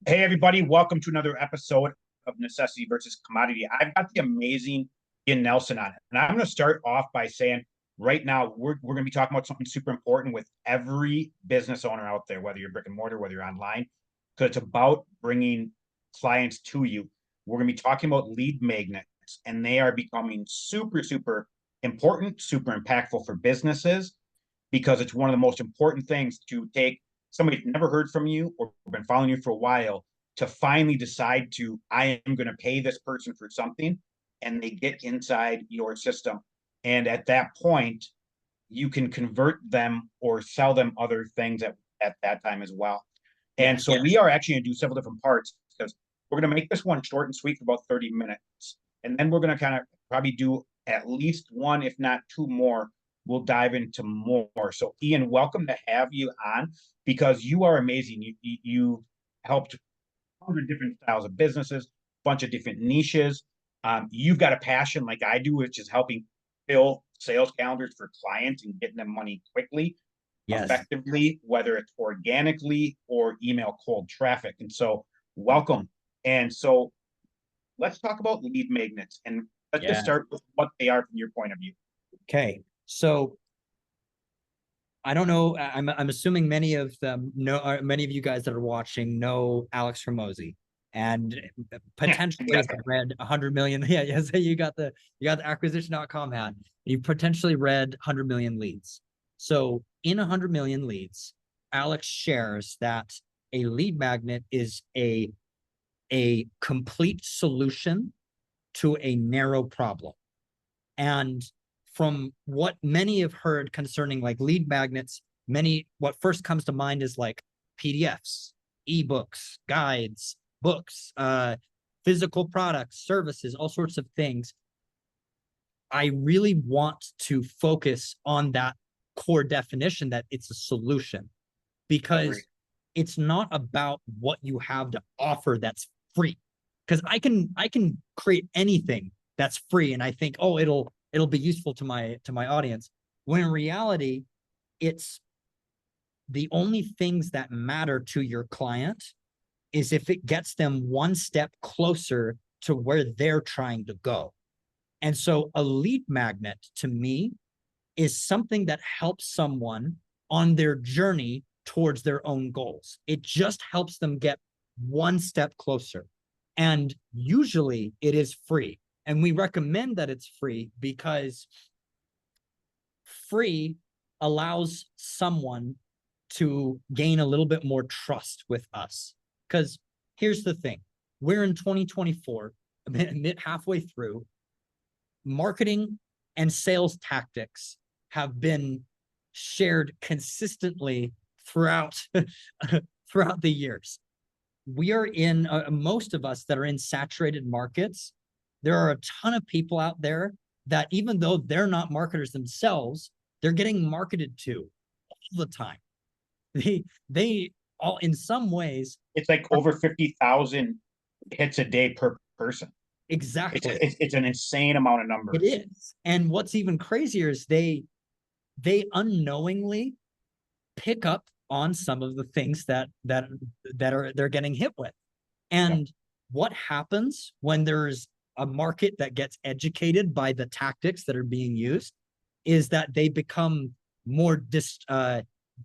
Hey, everybody, welcome to another episode of Necessity versus Commodity. I've got the amazing Ian Nelson on it. And I'm going to start off by saying right now, we're going to be talking about something super important with every business owner out there, whether you're brick and mortar, whether you're online, because it's about bringing clients to you. We're going to be talking about lead magnets, and they are becoming super, super important, super impactful for businesses because it's one of the most important things to take somebody who's never heard from you or been following you for a while to finally decide to, I am going to pay this person for something, and they get inside your system. And at that point, you can convert them or sell them other things at that time as well. And so we Yes. are actually going to do several different parts because we're going to make this one short and sweet for about 30 minutes. And then we're going to kind of probably do at least one, if not two more. We'll dive into more. So, Ian, welcome to have you on because you are amazing. You helped 100 different styles of businesses, bunch of different niches. You've got a passion like I do, which is helping fill sales calendars for clients and getting them money quickly, Yes. effectively, whether it's organically or email cold traffic. And so, welcome. And so, let's talk about lead magnets and let's just Yes. start with what they are from your point of view. Okay. So I don't know. I'm assuming many of them know, many of you guys that are watching know Alex Ramosi, and potentially have read 100 million. Yeah, yes, you got the acquisition.com hat. You potentially read 100 million leads. So in 100 million leads, Alex shares that a lead magnet is a complete solution to a narrow problem. And from what many have heard concerning like lead magnets, what first comes to mind is like PDFs, ebooks, guides, books, physical products, services, all sorts of things. I really want to focus on that core definition that it's a solution, Agreed. because it's not about what you have to offer that's free. Because I can create anything that's free and I think, oh, it'll be useful to my audience, when in reality it's the only things that matter to your client is if it gets them one step closer to where they're trying to go. And so a lead magnet to me is something that helps someone on their journey towards their own goals. It just helps them get one step closer. And usually it is free. And we recommend that it's free because free allows someone to gain a little bit more trust with us. Because here's the thing, we're in 2024, halfway through. Marketing and sales tactics have been shared consistently throughout throughout the years. We are in most of us that are in saturated markets. There are a ton of people out there that, even though they're not marketers themselves, they're getting marketed to all the time. They all, in some ways, It's like are over 50,000 hits a day per person. It's, exactly. it's it's an insane amount of It numbers. is. And what's even crazier is they unknowingly pick up on some of the things that are they're getting hit with. Yeah. And what happens when there's a market that gets educated by the tactics that are being used is that they become more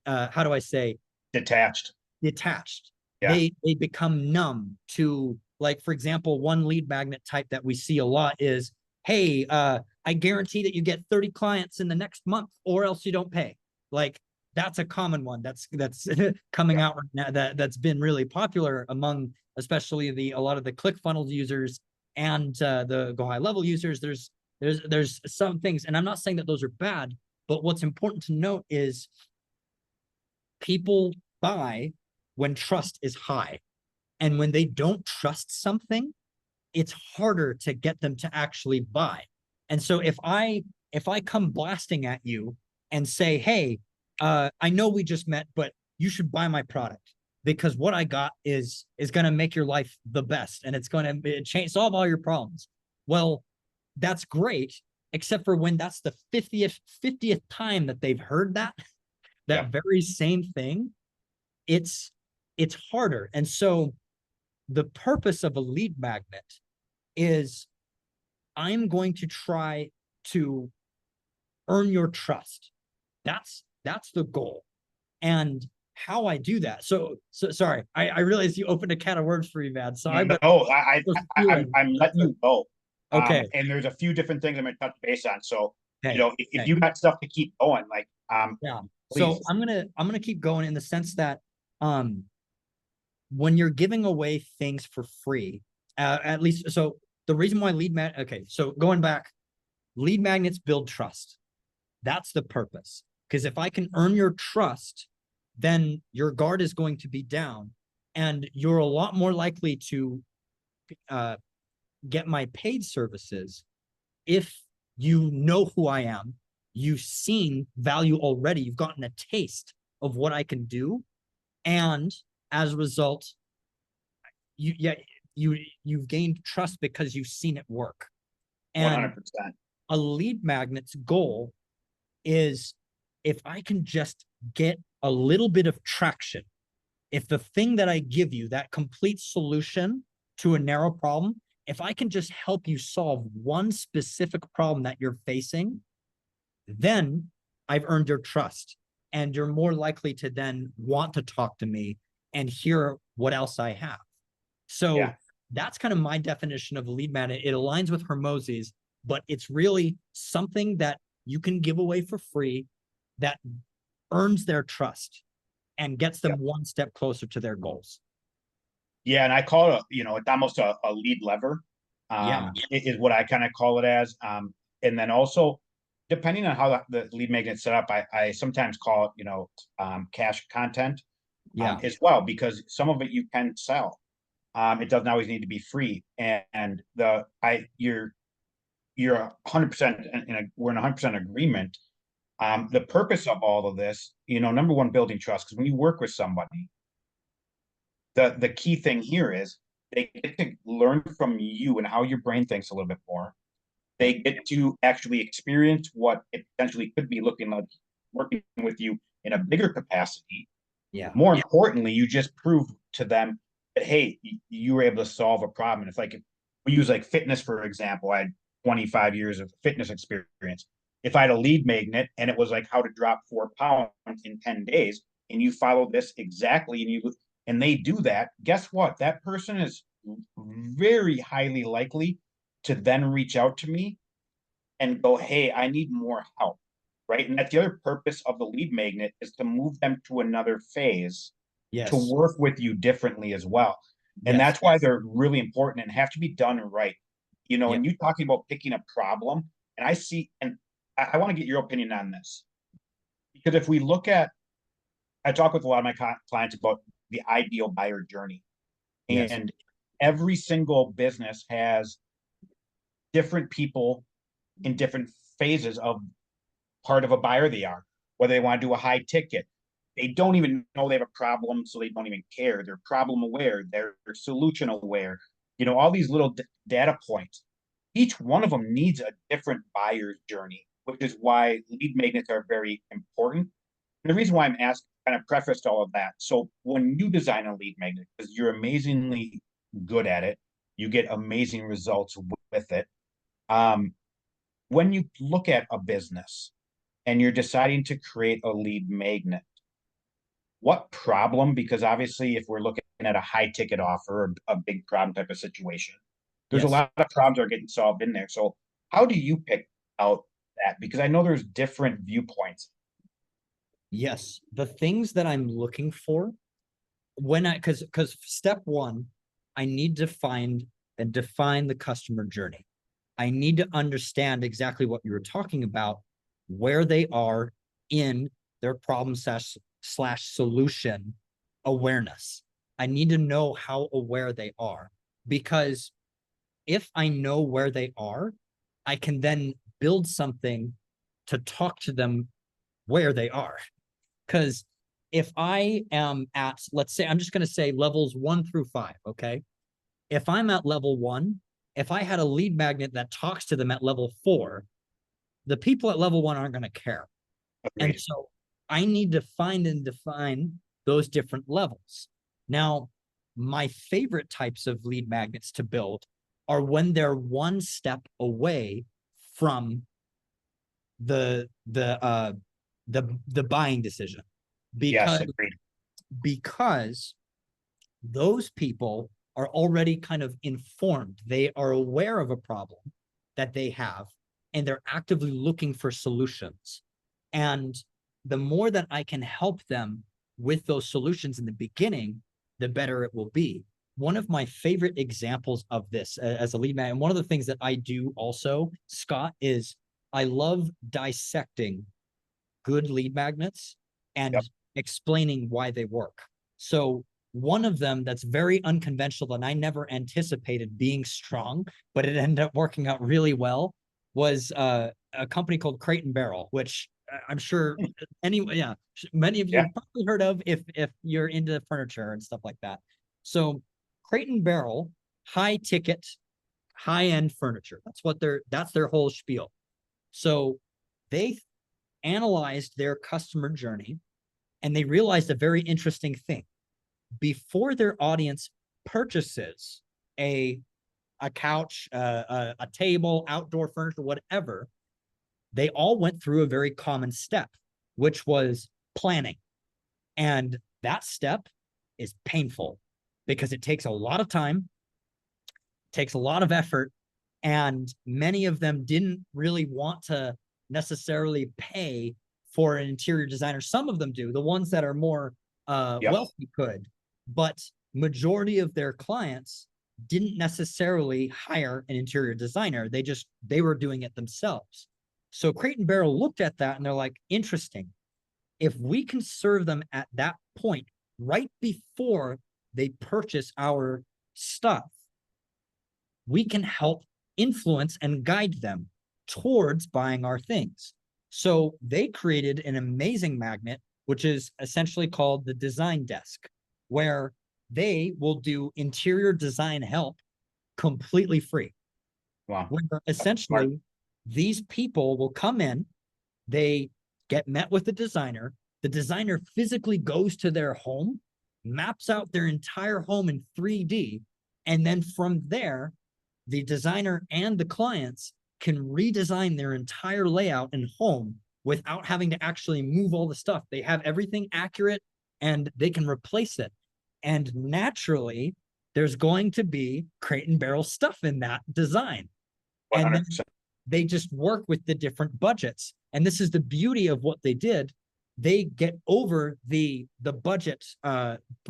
how do I say, Detached. detached. Yeah. They become numb to, like, for example, one lead magnet type that we see a lot is, hey, I guarantee that you get 30 clients in the next month or else you don't pay. Like, that's a common one that's coming Yeah. out right now, that's been really popular among especially a lot of the ClickFunnels users and the go high level users. There's some things, and I'm not saying that those are bad, but what's important to note is people buy when trust is high. And when they don't trust something, it's harder to get them to actually buy. And so if I come blasting at you and say, hey, I know we just met, but you should buy my product because what I got is going to make your life the best and it's going to solve all your problems. Well, that's great, except for when that's the 50th time that they've heard that Yeah. very same thing. It's it's harder. And so the purpose of a lead magnet is I'm going to try to earn your trust. That's the goal. And how I do that. So sorry, I realize you opened a can of worms for me, man. So I'm No, gonna I'm letting you go. Okay. And there's a few different things I'm gonna touch base on. So, Hey, if hey, you got stuff to keep going, like, yeah. So please. I'm gonna keep going in the sense that um when you're giving away things for free, at least so the reason why okay, so going back, lead magnets build trust. That's the purpose. Because if I can earn your trust, then your guard is going to be down, and you're a lot more likely to uh, get my paid services if you know who I am, you've seen value already, you've gotten a taste of what I can do, and as a result, you yeah you've gained trust because you've seen it work. And 100%. a lead magnet's goal is if I can just get a little bit of traction, if the thing that I give you, that complete solution to a narrow problem, if I can just help you solve one specific problem that you're facing, then I've earned your trust. And you're more likely to then want to talk to me and hear what else I have. So Yeah. that's kind of my definition of a lead magnet. It aligns with Hermosi's, but it's really something that you can give away for free that earns their trust and gets them Yeah. one step closer to their goals. Yeah. And I call it it's almost a lead lever, Yeah. is what I kind of call it as. And then also, depending on how the lead magnet's set up, I sometimes call it, cash content, Yeah. as well, because some of it you can sell. It doesn't always need to be free. And you're 100% we're in 100% agreement. The purpose of all of this, number one, building trust. Because when you work with somebody, the key thing here is they get to learn from you and how your brain thinks a little bit more. They get to actually experience what it potentially could be looking like working with you in a bigger capacity. Yeah. More importantly, you just proved to them that, hey, you were able to solve a problem. And it's like, if we use like fitness, for example, I had 25 years of fitness experience. If I had a lead magnet and it was like how to drop 4 pounds in 10 days, and you follow this exactly, and they do that, guess what? That person is very highly likely to then reach out to me and go, hey, I need more help. Right. And that's the other purpose of the lead magnet, is to move them to another phase, to Yes. work with you differently as well. And Yes. that's why they're really important and have to be done right. Yeah. And you talking about picking a problem, and I want to get your opinion on this. Because if we look at, I talk with a lot of my clients about the ideal buyer journey, Yes. and every single business has different people in different phases of part of a buyer they are, whether they want to do a high ticket. They don't even know they have a problem, so they don't even care. They're problem aware, they're solution aware, all these little data points. Each one of them needs a different buyer's journey, which is why lead magnets are very important. And the reason why I'm asking, kind of prefaced all of that. So when you design a lead magnet, because you're amazingly good at it, you get amazing results with it. Um, when you look at a business and you're deciding to create a lead magnet, what problem? Because obviously, if we're looking at a high ticket offer, or a big problem type of situation, there's a Yes. lot of problems that are getting solved in there. So, how do you pick out that? Because I know there's different viewpoints. Yes. The things that I'm looking for when because step one, I need to find and define the customer journey. I need to understand exactly what you were talking about, where they are in their problem slash solution awareness. I need to know how aware they are, because if I know where they are, I can then build something to talk to them where they are. Because if I am at, let's say, I'm just going to say levels 1 through 5, okay? If I'm at level 1, if I had a lead magnet that talks to them at level 4, the people at level 1 aren't going to care. And Agreed. so I need to find and define those different levels. Now, my favorite types of lead magnets to build are when they're one step away from the buying decision, Yes, because agreed. because those people are already kind of informed. They are aware of a problem that they have, and they're actively looking for solutions. And the more that I can help them with those solutions in the beginning, the better it will be. One of my favorite examples of this as a lead man, and one of the things that I do also, Scott, is I love dissecting good lead magnets and Yep. explaining why they work. So one of them that's very unconventional and I never anticipated being strong, but it ended up working out really well, was a company called Crate and Barrel, which I'm sure many of you Yeah. have probably heard of if you're into furniture and stuff like that. So Crate and Barrel, high ticket, high end furniture. That's their whole spiel. So they analyzed their customer journey and they realized a very interesting thing. Before their audience purchases a couch, a table, outdoor furniture, whatever, they all went through a very common step, which was planning. And that step is painful because it takes a lot of time, takes a lot of effort, and many of them didn't really want to necessarily pay for an interior designer. Some of them do. The ones that are more Yep. wealthy could, but majority of their clients didn't necessarily hire an interior designer. They were doing it themselves. So Crate and Barrel looked at that and they're like, interesting. If we can serve them at that point, right before they purchase our stuff, we can help influence and guide them towards buying our things. So they created an amazing magnet, which is essentially called the design desk, where they will do interior design help completely free. Wow. Where essentially these people will come in, they get met with the designer physically goes to their home, maps out their entire home in 3D, and then from there, the designer and the clients can redesign their entire layout and home without having to actually move all the stuff. They have everything accurate and they can replace it. And naturally, there's going to be Crate and Barrel stuff in that design. And then 100%. they just work with the different budgets. And this is the beauty of what they did. They get over the budget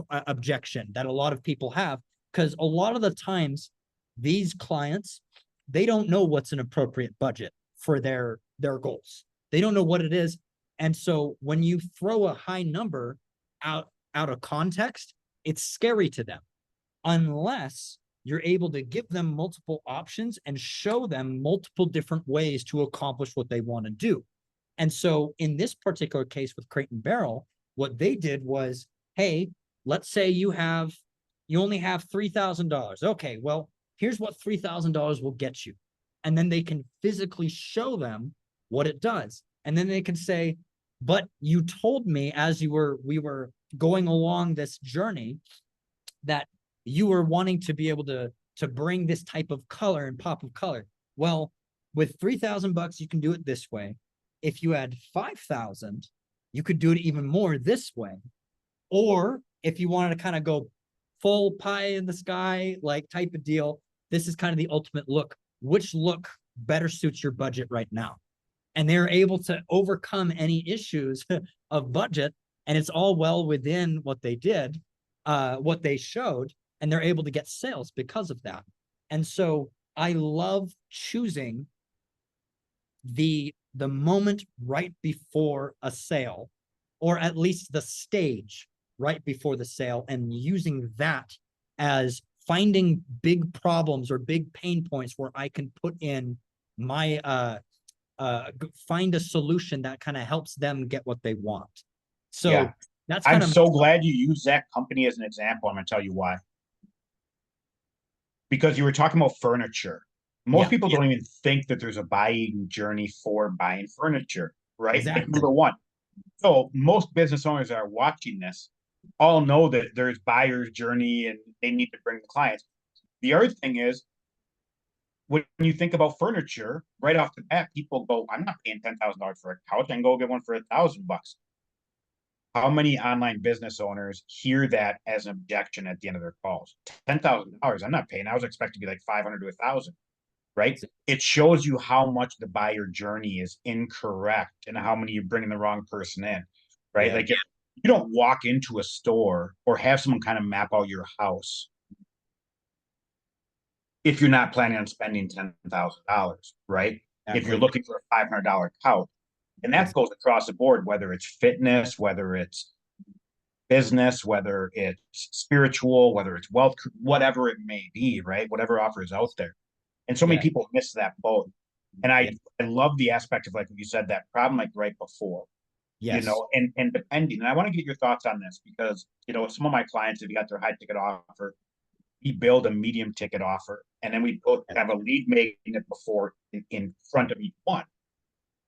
objection that a lot of people have, because a lot of the times these clients, they don't know what's an appropriate budget for their goals. They don't know what it is. And so when you throw a high number out of context, it's scary to them, unless you're able to give them multiple options and show them multiple different ways to accomplish what they want to do. And so in this particular case with Crate and Barrel, what they did was, hey, let's say you only have $3,000. Okay, well, here's what $3,000 will get you. And then they can physically show them what it does. And then they can say, but you told me as we were going along this journey that you were wanting to be able to bring this type of color and pop of color. Well, with $3,000, you can do it this way. If you had 5,000, you could do it even more this way. Or if you wanted to kind of go full pie in the sky, like type of deal, this is kind of the ultimate look. Which look better suits your budget right now? And they're able to overcome any issues of budget. And it's all well within what they did, what they showed, and they're able to get sales because of that. And so I love choosing the moment right before a sale, or at least the stage right before the sale, and using that as finding big problems or big pain points where I can put in my find a solution that kind of helps them get what they want. So Yeah. that's I'm kind of so glad you used that company as an example. I'm going to tell you why. Because you were talking about furniture. Most people don't even think that there's a buying journey for buying furniture, right? Exactly. Number one. So most business owners that are watching this, all know that there's buyer's journey and they need to bring the clients. The other thing is, when you think about furniture, right off the bat, people go, "I'm not paying $10,000 for a couch. I can go get one for $1,000." How many online business owners hear that as an objection at the end of their calls? $10,000, I'm not paying. I was expecting to be like 500 to 1,000, right? It shows you how much the buyer journey is incorrect and how many you're bringing the wrong person in, right? Yeah. Like if you don't walk into a store or have someone kind of map out your house if you're not planning on spending $10,000, right? If you're Exactly. looking for a $500 couch, and that goes across the board, whether it's fitness, whether it's business, whether it's spiritual, whether it's wealth, whatever it may be, right? Whatever offer is out there. And so many Yeah. people miss that boat. And Yeah. I love the aspect of like what you said, that problem like right before, Yes. and depending. And I want to get your thoughts on this because, some of my clients, if you got their high ticket offer, we build a medium ticket offer, and then we have a lead magnet before in front of each one,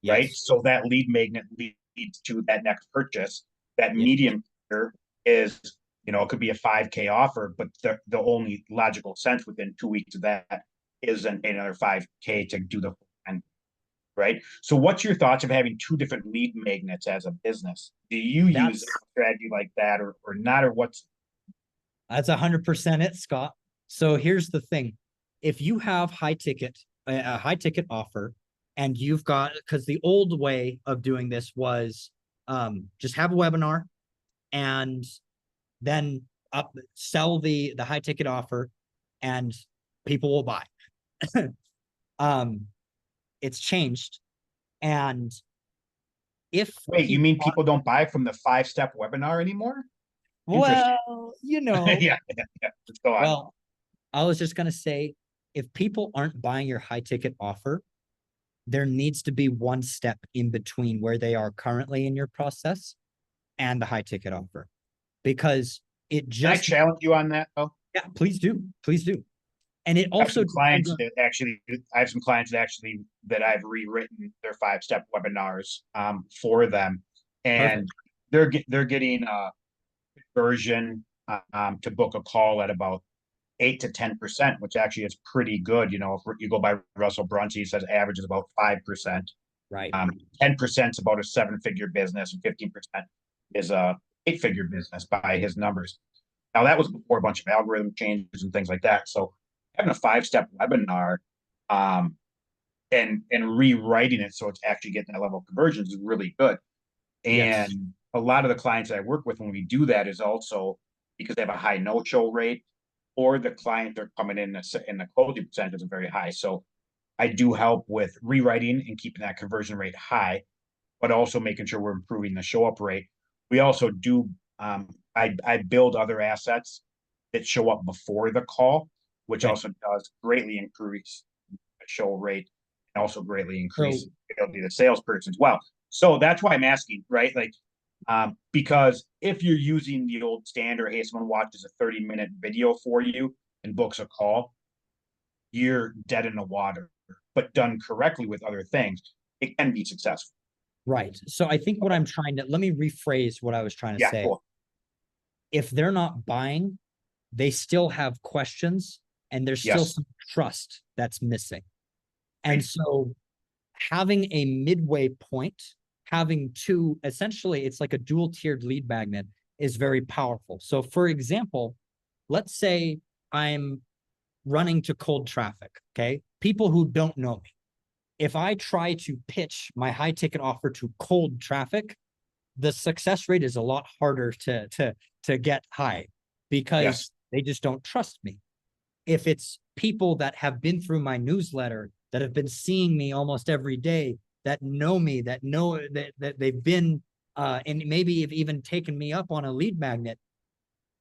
right? Yes. So that lead magnet leads to that next purchase. That Yeah. medium is, it could be a 5K offer, but the only logical sense within 2 weeks of that is another 5K to do the end, right? So what's your thoughts of having two different lead magnets as a business? Do you use a That's strategy like that or not, or what's? That's 100% it, Scott. So here's the thing. If you have a high ticket offer, and you've got, because the old way of doing this was just have a webinar and then sell the high ticket offer and people will buy. um, it's changed. And if Wait, you people, mean people don't buy from the 5-step webinar anymore? Interesting. well, you know, Yeah, yeah. Let's go on. well, I was just going to say, if people aren't buying your high ticket offer, there needs to be one step in between where they are currently in your process and the high ticket offer, because it Can I just, challenge you on that though? yeah, please do. Please do. And it I have also some depends clients on, that actually, that I've rewritten their 5-step webinars for them, and perfect. they're getting a version to book a call at about 8 to 10%, which actually is pretty good. If you go by Russell Brunson, he says average is about 5%. Right. 10% is about a 7-figure business, and 15% is a 8-figure business by his numbers. Now that was before a bunch of algorithm changes and things like that. So having a 5-step webinar um, and rewriting it so it's actually getting that level of conversions is really good. Yes. And a lot of the clients that I work with when we do that is also because they have a high no-show rate, or the client they're coming in the closing percentage is very high. So I do help with rewriting and keeping that conversion rate high, but also making sure we're improving the show up rate. We also do, I build other assets that show up before the call, which Okay. also does greatly increase the show rate and also greatly So increase the ability of the salesperson as well. So that's why I'm asking, right? Like, because if you're using the old standard, hey, someone watches a 30-minute video for you and books a call, you're dead in the water. But done correctly with other things, it can be successful. right. So I think what I'm trying to, let me rephrase what I was trying to Yeah, say. cool. If they're not buying, they still have questions and there's still Yes. some trust that's missing. And Right. so having a midway point, having two, essentially, it's like a dual tiered lead magnet is very powerful. So, for example, let's say I'm running to cold traffic, okay? People who don't know me. If I try to pitch my high ticket offer to cold traffic, the success rate is a lot harder to get high because Yes. they just don't trust me. If it's people that have been through my newsletter, that have been seeing me almost every day, that know me, that know that they've been and maybe have even taken me up on a lead magnet,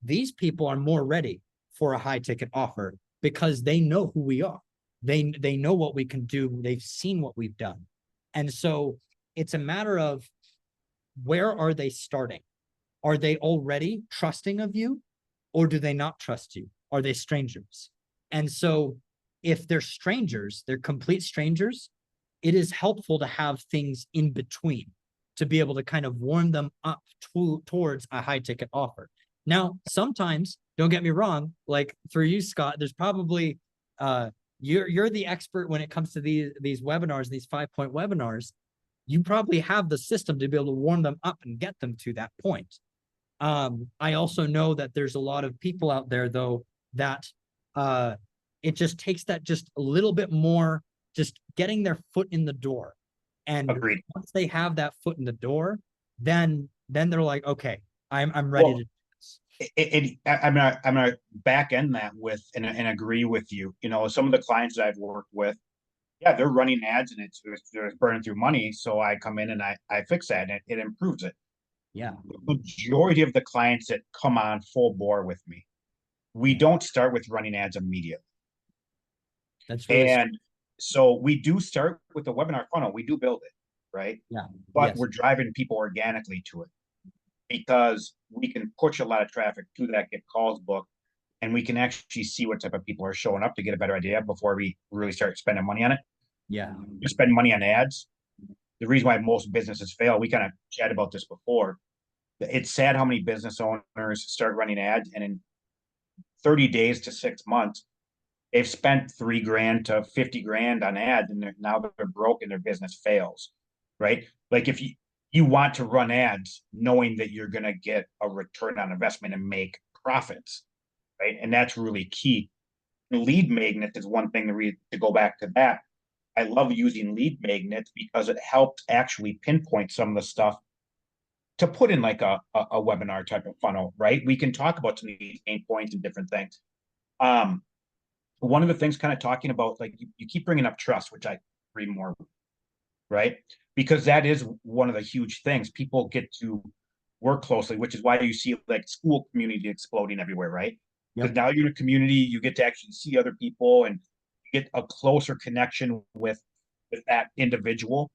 these people are more ready for a high ticket offer because they know who we are. They know what we can do. They've seen what we've done. And so it's a matter of, where are they starting? Are they already trusting of you, or do they not trust you? Are they strangers? And so if they're strangers, they're complete strangers, it is helpful to have things in between to be able to kind of warm them up towards a high ticket offer. Now, sometimes, don't get me wrong, like for you, Scott, there's probably you're the expert when it comes to these webinars, these 5-point webinars. You probably have the system to be able to warm them up and get them to that point. I also know that there's a lot of people out there though that it just takes that just a little bit more, just getting their foot in the door. And Agreed. once they have that foot in the door, then they're like, okay, I'm ready Well, to do this. I'm gonna back end that with and agree with you. You know, some of the clients that I've worked with, yeah, they're running ads and they're burning through money. So I come in and I fix that and it improves it. Yeah, The majority of the clients that come on full bore with me, we don't start with running ads immediately. that's really And so we do start with the webinar funnel. We do build it, right? yeah, But yes, we're driving people organically to it because we can push a lot of traffic to that get calls booked, and we can actually see what type of people are showing up to get a better idea before we really start spending money on it. yeah, You spend money on ads. The reason why most businesses fail, we kind of chatted about this before. It's sad how many business owners start running ads, and in 30 days to 6 months, they've spent 3 grand to 50 grand on ads, and now they're broke and their business fails, right? Like if you want to run ads knowing that you're going to get a return on investment and make profits, right? And that's really key. Lead magnets is one thing to go back to that. I love using lead magnets because it helps actually pinpoint some of the stuff to put in like a webinar type of funnel, right? We can talk about some of these pain points and different things. Um, One of the things kind of talking about, like you keep bringing up trust, which I agree more, right? Because that is one of the huge things. People get to work closely, which is why you see like school community exploding everywhere, right? Because yep, now you're in a community, you get to actually see other people and get a closer connection with that individual.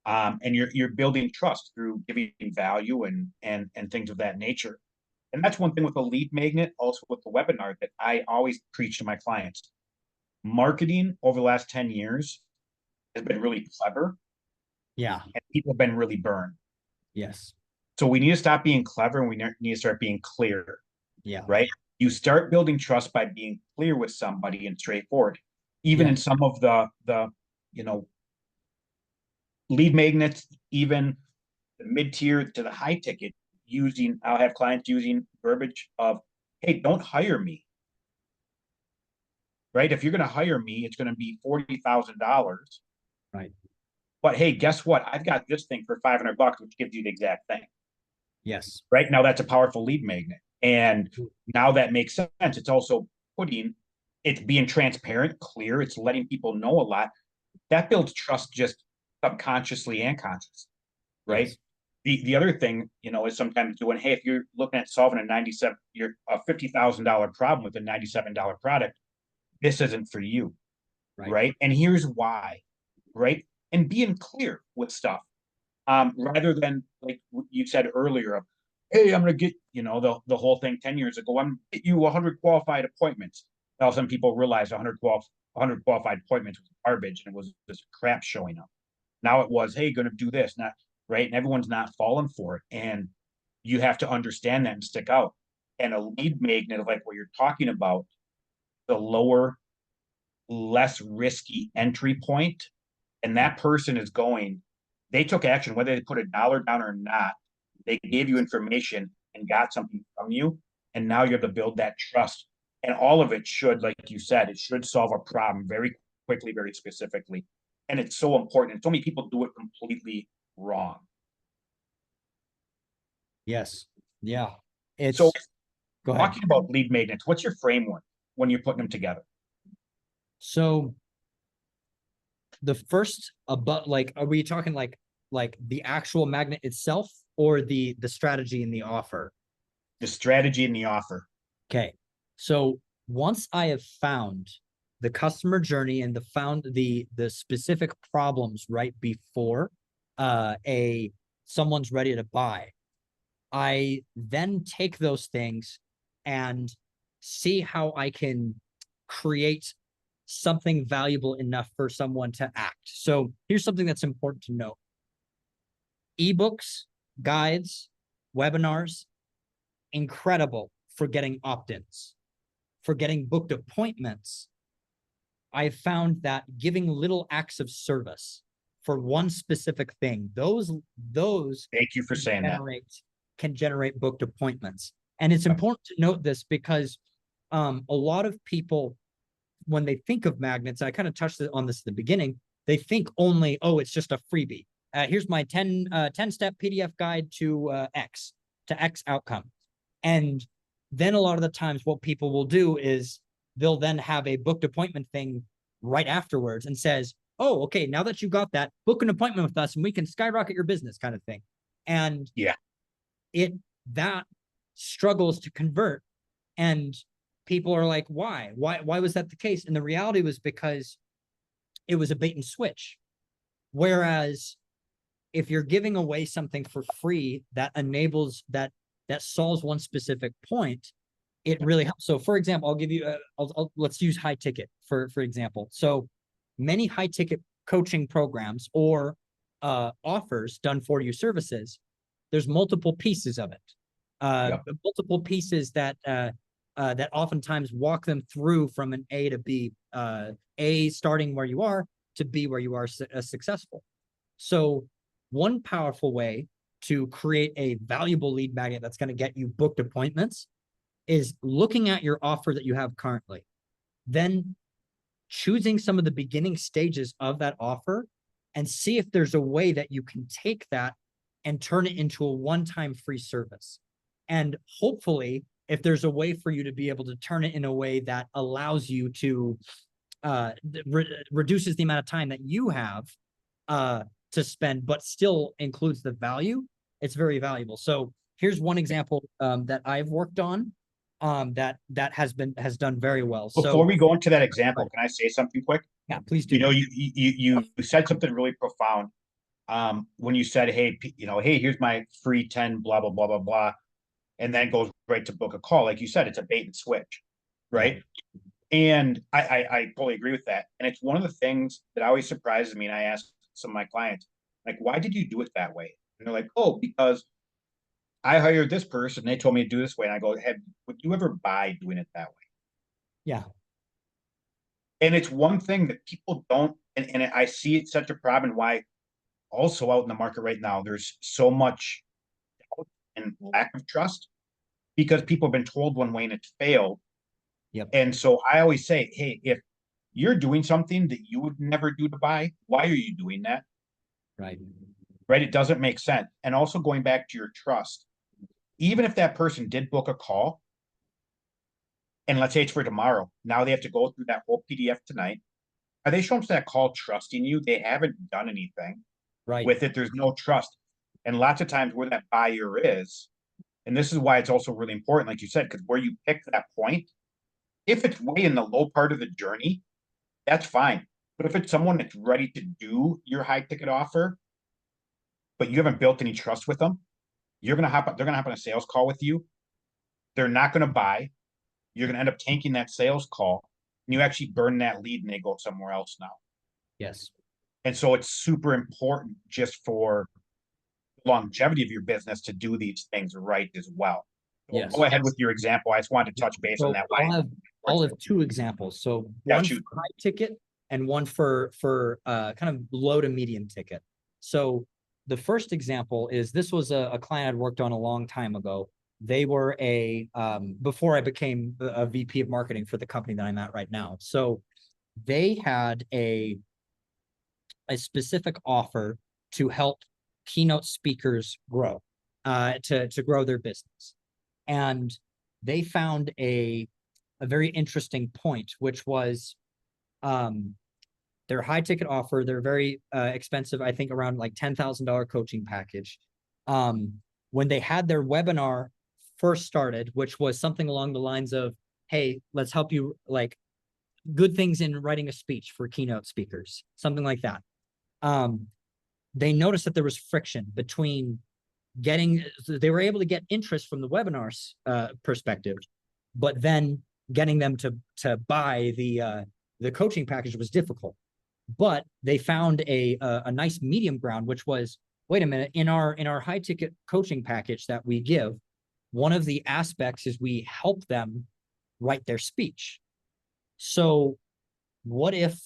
And you're building trust through giving value and things of that nature. And that's one thing with the lead magnet, also with the webinar that I always preach to my clients. Marketing over the last 10 years has been really clever yeah, and people have been really burned. yes, So we need to stop being clever and we need to start being clear, yeah, right? You start building trust by being clear with somebody and straightforward. Even yeah, in some of the you know lead magnets, even the mid-tier to the high ticket, I'll have clients using verbiage of, hey, don't hire me, right? If you're going to hire me, it's going to be $40,000. right, But hey, guess what? I've got this thing for $500, which gives you the exact thing. yes, Right now, that's a powerful lead magnet, and now that makes sense. It's also it's being transparent, clear. It's letting people know a lot. That builds trust just subconsciously and consciously, right? yes, The other thing, is sometimes doing, hey, if you're looking at solving a $50,000 problem with a $97 product, this isn't for you, right, right? And here's why, right? And being clear with stuff, rather than like you said earlier, of, hey, I'm gonna get the whole thing 10 years ago. I'm gonna get you 100 qualified appointments. All of a sudden, people realize 100 qualified appointments was garbage, and it was this crap showing up. Now it was, hey, going to do this, not right, and everyone's not falling for it, and you have to understand that and stick out. And a lead magnet, like what you're talking about, the lower, less risky entry point, and that person is going, they took action, whether they put $1 down or not, they gave you information and got something from you, and now you have to build that trust. And all of it should, like you said, it should solve a problem very quickly, very specifically. And it's so important. And so many people do it completely wrong. yes, yeah. So It's Go ahead. talking about lead magnets, what's your framework when you're putting them together? So the first about like, are we talking like the actual magnet itself or the strategy in the offer? The strategy and the offer. Okay. So once I have found the customer journey and found the specific problems right before a someone's ready to buy, I then take those things and see how I can create something valuable enough for someone to act. So here's something that's important to know. Ebooks, guides, webinars, incredible for getting opt-ins, for getting booked appointments. I've found that giving little acts of service for one specific thing, those Thank you for saying that. Can generate booked appointments. And it's important to note this because a lot of people, when they think of magnets, I kind of touched on this at the beginning, they think only, oh, it's just a freebie. Here's my 10-step PDF guide to X outcome. And then a lot of the times what people will do is they'll then have a booked appointment thing right afterwards and says, oh, okay, now that you got that, book an appointment with us and we can skyrocket your business kind of thing. And yeah, that struggles to convert. And people are like, why was that the case? And the reality was because it was a bait and switch. Whereas if you're giving away something for free that enables that solves one specific point, it really helps. So for example, I'll give you let's use high ticket for example. So many high ticket coaching programs or offers done for you services, there's multiple pieces of it. Multiple pieces that that oftentimes walk them through from an A to B, A starting where you are to B where you are successful. So one powerful way to create a valuable lead magnet that's going to get you booked appointments is looking at your offer that you have currently, then choosing some of the beginning stages of that offer and see if there's a way that you can take that and turn it into a one-time free service. And hopefully, if there's a way for you to be able to turn it in a way that allows you to reduces the amount of time that you have to spend, but still includes the value, it's very valuable. So here's one example that I've worked on that has done very well. Before we go into that example, can I say something quick? Yeah, please do. You know, you said something really profound when you said, hey, hey, here's my free 10, blah, blah, blah, blah, blah. And then goes right to book a call. Like you said, it's a bait and switch, right? Yeah. And I totally agree with that. And it's one of the things that always surprises me. And I ask some of my clients, like, why did you do it that way? And they're like, oh, because I hired this person. They told me to do this way. And I go, hey, would you ever buy doing it that way? Yeah. And it's one thing that people don't, and I see it's such a problem, and why also out in the market right now, there's so much doubt and lack of trust because people have been told one way and it's failed. Yep. And so I always say, hey, if you're doing something that you would never do to buy, why are you doing that? Right. Right. It doesn't make sense. And also going back to your trust, even if that person did book a call, and let's say it's for tomorrow, now they have to go through that whole PDF tonight. Are they showing up to that call trusting you? They haven't done anything with it. There's no trust. And lots of times where that buyer is, and this is why it's also really important, like you said, because where you pick that point, if it's way in the low part of the journey, that's fine. But if it's someone that's ready to do your high ticket offer, but you haven't built any trust with them, they're gonna hop on a sales call with you. They're not gonna buy. You're gonna end up tanking that sales call, and you actually burn that lead and they go somewhere else now. Yes. And so it's super important just for longevity of your business to do these things right as well. So yes. Go ahead with your example. I just wanted to touch base on that. I'll have two examples. So one for high ticket and one for kind of low to medium ticket. So the first example is this was a client I'd worked on a long time ago. They were before I became a VP of marketing for the company that I'm at right now. So they had a specific offer to help keynote speakers grow, to grow their business. And they found a very interesting point, which was their high ticket offer. They're very expensive, I think around like $10,000 coaching package. When they had their webinar first started, which was something along the lines of, hey, let's help you, like good things in writing a speech for keynote speakers, something like that. They noticed that there was friction between they were able to get interest from the webinars perspective, but then getting them to buy the coaching package was difficult. But they found a nice medium ground, which was, wait a minute, in our high ticket coaching package that we give, one of the aspects is we help them write their speech. So what if,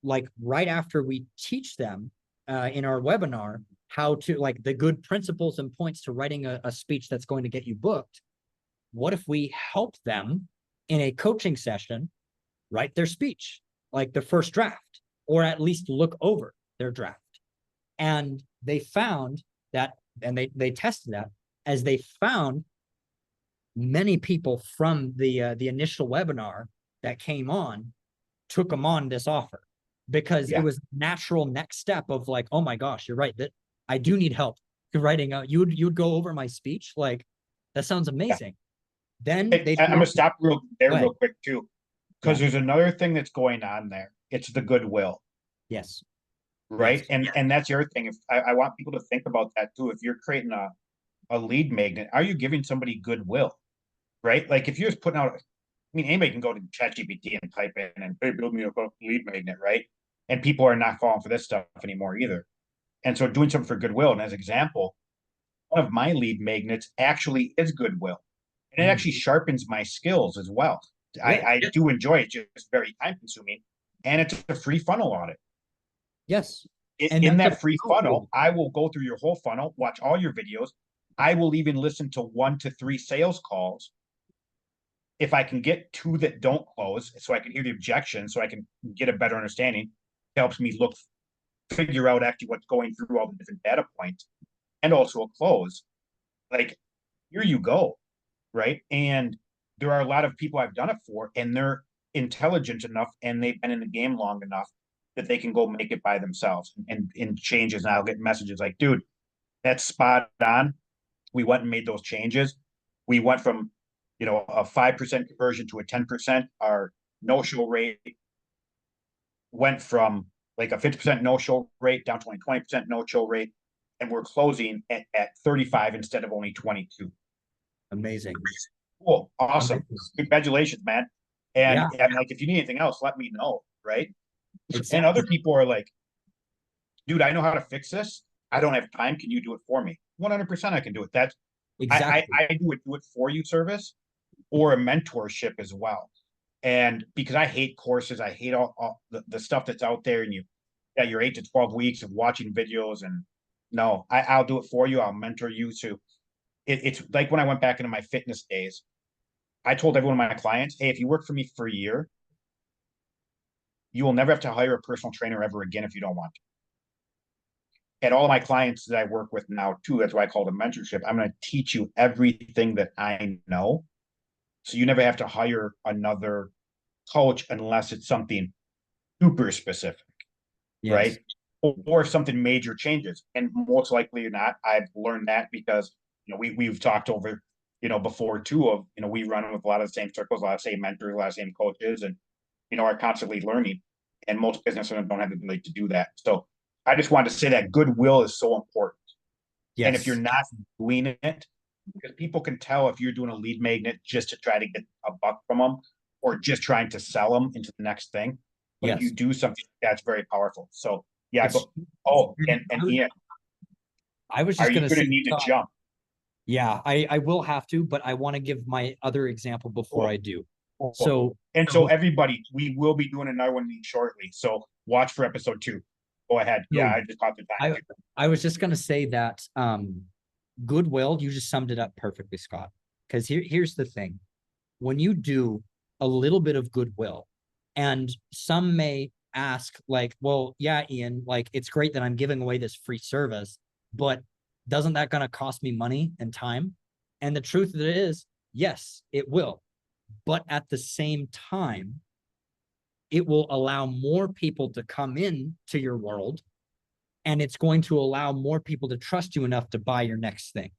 like, right after we teach them in our webinar how to, like, the good principles and points to writing a speech that's going to get you booked, what if we help them in a coaching session write their speech, like the first draft, or at least look over their draft? And they found that, and they tested that, as they found many people from the initial webinar that came on took them on this offer, because it was natural next step of like, oh my gosh, you're right, that I do need help writing out. You'd go over my speech, like, that sounds amazing. Then I'm gonna stop real quick too, because Yeah. there's another thing that's going on there. It's the goodwill, Yes. right? Yes. And that's the other thing. If I want people to think about that too. If you're creating a lead magnet, are you giving somebody goodwill, right? Like if you're just putting out, I mean, anybody can go to ChatGPT and type in and hey, build me a lead magnet, right? And people are not falling for this stuff anymore either. And so doing something for goodwill, and as an example, one of my lead magnets actually is goodwill. And it actually sharpens my skills as well. I do enjoy it, just very time consuming. And it's a free funnel audit. Yes. In that free funnel, I will go through your whole funnel, watch all your videos. I will even listen to 1 to 3 sales calls. If I can get 2 that don't close, so I can hear the objection, so I can get a better understanding, it helps me figure out actually what's going through all the different data points, and also a close. Like, here you go, right? And there are a lot of people I've done it for, and they're intelligent enough and they've been in the game long enough that they can go make it by themselves and in changes. And I'll get messages like, dude, that's spot on. We went and made those changes. We went from, a 5% conversion to a 10%. Our no-show rate went from like a 50% no-show rate down to only 20% no-show rate. And we're closing at 35 instead of only 22. Amazing. Cool. Awesome. Congratulations, man. And like, if you need anything else, let me know. Right. Exactly. And other people are like, dude, I know how to fix this. I don't have time. Can you do it for me? 100% I can do it. That's exactly. I do it for you service, or a mentorship as well. And because I hate courses, I hate all the stuff that's out there, and your 8 to 12 weeks of watching videos. And no, I'll do it for you. I'll mentor you. So it's like when I went back into my fitness days, I told every one of my clients, hey, if you work for me for a year, you will never have to hire a personal trainer ever again if you don't want to. And all of my clients that I work with now too, that's why I call it a mentorship. I'm going to teach you everything that I know. So you never have to hire another coach unless it's something super specific, right? Or if something major changes. And most likely or not, I've learned that because, we've talked over, before too of, we run with a lot of the same circles, a lot of the same mentors, a lot of the same coaches, and, are constantly learning. And most business owners don't have the ability to do that. So I just wanted to say that goodwill is so important. Yes. And if you're not doing it, because people can tell if you're doing a lead magnet just to try to get a buck from them, or just trying to sell them into the next thing. But if you do something that's very powerful. So yeah. And Ian, I was just going to need to jump. Yeah, I will have to, but I want to give my other example before I do. So everybody, we will be doing another one shortly. So watch for episode 2. Go ahead. Yeah, I just caught the time. I was just gonna say that goodwill, you just summed it up perfectly, Scott. Because here's the thing. When you do a little bit of goodwill, and some may ask, like, well, yeah, Ian, like, it's great that I'm giving away this free service, but doesn't that gonna cost me money and time? And the truth of it is, yes, it will. But at the same time, it will allow more people to come in to your world, and it's going to allow more people to trust you enough to buy your next thing.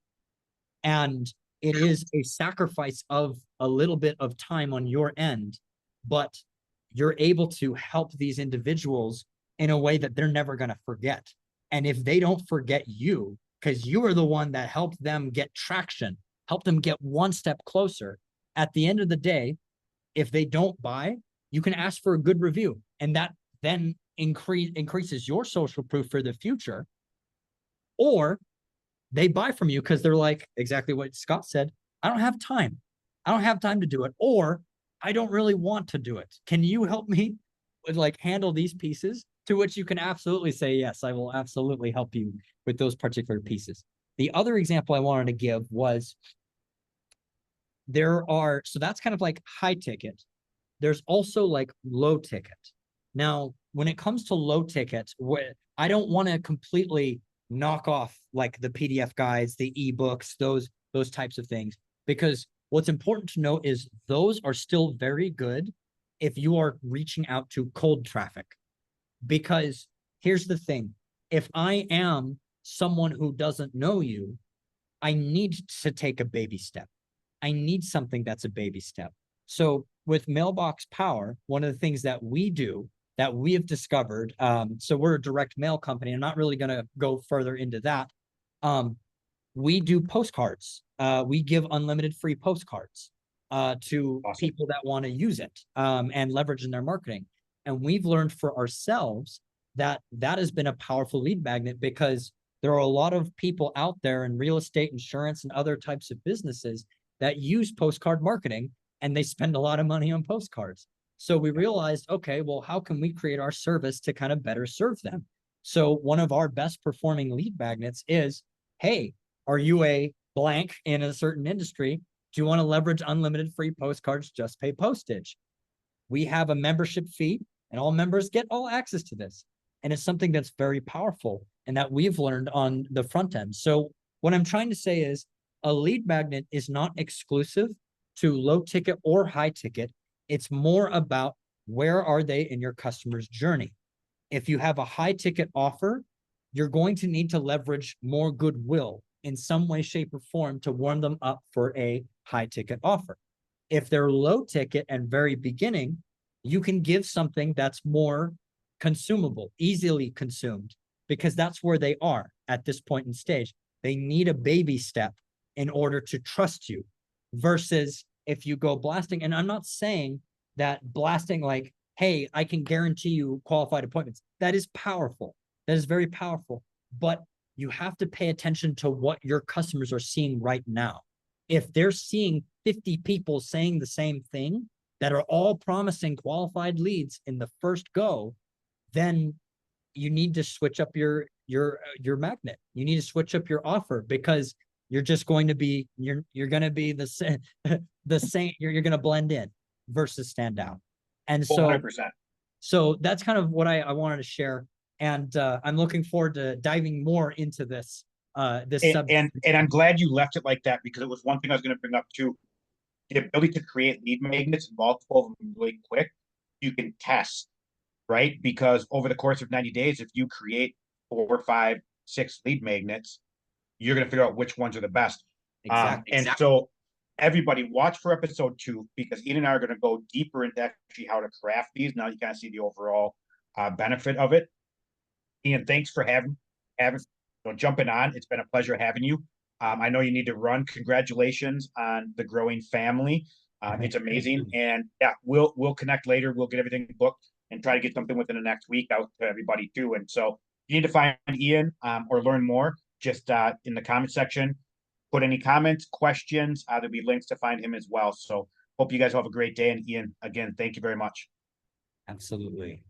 And it is a sacrifice of a little bit of time on your end, but you're able to help these individuals in a way that they're never going to forget. And if they don't forget you, because you are the one that helped them get traction, help them get one step closer, at the end of the day, if they don't buy, you can ask for a good review. And that then increases your social proof for the future. Or they buy from you because they're like, exactly what Scott said, I don't have time. I don't have time to do it, or I don't really want to do it. Can you help me with like handle these pieces? To which you can absolutely say, yes, I will absolutely help you with those particular pieces. The other example I wanted to give was so that's kind of like high ticket. There's also like low ticket. Now, when it comes to low ticket, I don't want to completely knock off like the PDF guides, the ebooks, those types of things, because what's important to note is those are still very good if you are reaching out to cold traffic. Because here's the thing, if I am someone who doesn't know you, I need to take a baby step. I need something that's a baby step. So with Mailbox Power, one of the things that we do that we have discovered, so we're a direct mail company. I'm not really going to go further into that. We do postcards. We give unlimited free postcards to Awesome. people that want to use it and leverage in their marketing. And we've learned for ourselves that that has been a powerful lead magnet, because there are a lot of people out there in real estate, insurance, and other types of businesses that use postcard marketing, and they spend a lot of money on postcards. So we realized, okay, well, how can we create our service to kind of better serve them? So one of our best performing lead magnets is, hey, are you a blank in a certain industry? Do you want to leverage unlimited free postcards? Just pay postage. We have a membership fee, and all members get all access to this. And it's something that's very powerful and that we've learned on the front end. So what I'm trying to say is a lead magnet is not exclusive to low ticket or high ticket. It's more about where are they in your customer's journey. If you have a high ticket offer, you're going to need to leverage more goodwill in some way, shape, or form to warm them up for a high ticket offer. If they're low ticket and very beginning, you can give something that's more consumable, easily consumed, because that's where they are at this point in stage. They need a baby step in order to trust you, versus if you go blasting. And I'm not saying that blasting like, hey, I can guarantee you qualified appointments. That is powerful. That is very powerful. But you have to pay attention to what your customers are seeing right now. If they're seeing 50 people saying the same thing that are all promising qualified leads in the first go, then you need to switch up your magnet. You need to switch up your offer, because you're just going to be you're going to be the same you're going to blend in versus stand out. And so 100%. so that's kind of what I wanted to share. And I'm looking forward to diving more into this subject. And I'm glad you left it like that, because it was one thing I was going to bring up too. The ability to create lead magnets, multiple of them really quick, you can test, right? Because over the course of 90 days, if you create 4, 5, 6 lead magnets, you're going to figure out which ones are the best. And so everybody watch for episode 2, because Ian and I are going to go deeper into actually how to craft these. Now you kind of see the overall benefit of it. Ian, thanks for having jumping on. It's been a pleasure having you. I know you need to run. Congratulations on the growing family. It's amazing. And yeah, we'll connect later. We'll get everything booked and try to get something within the next week out to everybody too. And so if you need to find Ian or learn more, just in the comment section, put any comments, questions. There'll be links to find him as well. So hope you guys have a great day. And Ian, again, thank you very much. Absolutely.